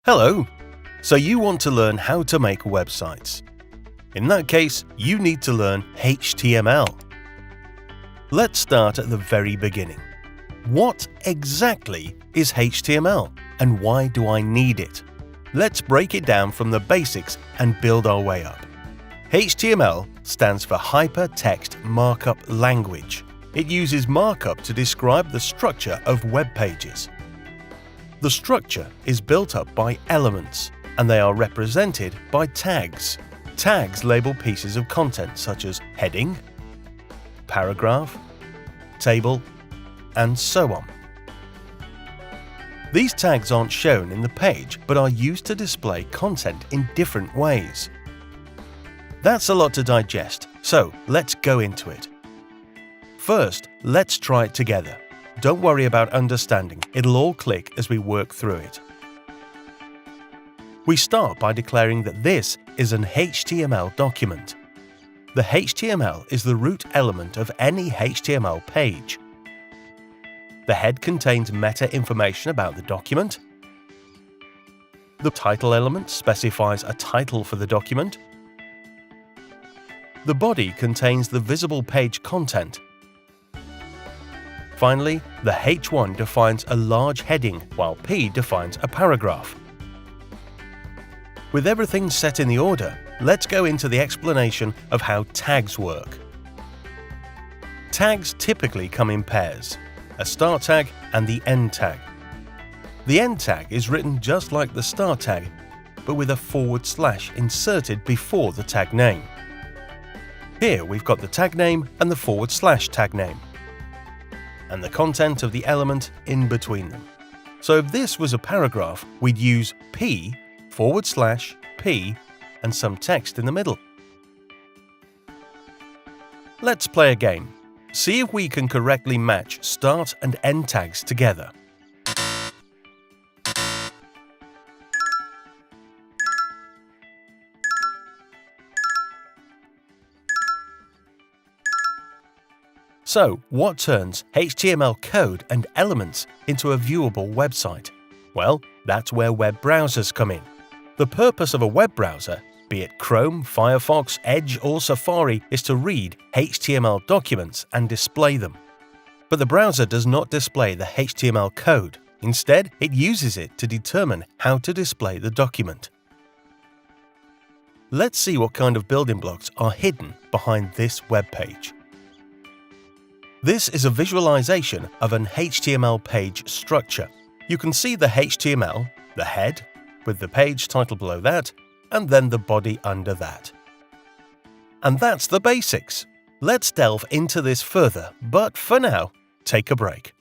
Hello! So you want to learn how to make websites. In that case, you need to learn HTML. Let's start at the very beginning. What exactly is HTML and why do I need it? Let's break it down from the basics and build our way up. HTML stands for Hypertext Markup Language. It uses markup to describe the structure of web pages. The structure is built up by elements, and they are represented by tags. Tags label pieces of content such as heading, paragraph, table, and so on. These tags aren't shown in the page but are used to display content in different ways. That's a lot to digest, so let's go into it. First, let's try it together. Don't worry about understanding, it'll all click as we work through it. We start by declaring that this is an HTML document. The HTML is the root element of any HTML page. The head contains meta information about the document. The title element specifies a title for the document. The body contains the visible page content. Finally, the H1 defines a large heading, while P defines a paragraph. With everything set in the order, let's go into the explanation of how tags work. Tags typically come in pairs, a start tag and the end tag. The end tag is written just like the start tag, but with a / inserted before the tag name. Here we've got the tag name and the / tag name, and the content of the element in between them. So if this was a paragraph, we'd use P / P and some text in the middle. Let's play a game. See if we can correctly match start and end tags together. So, what turns HTML code and elements into a viewable website? Well, that's where web browsers come in. The purpose of a web browser, be it Chrome, Firefox, Edge, or Safari, is to read HTML documents and display them. But the browser does not display the HTML code. Instead, it uses it to determine how to display the document. Let's see what kind of building blocks are hidden behind this web page. This is a visualization of an HTML page structure. You can see the HTML, the head, with the page title below that, and then the body under that. And that's the basics. Let's delve into this further, but for now, take a break.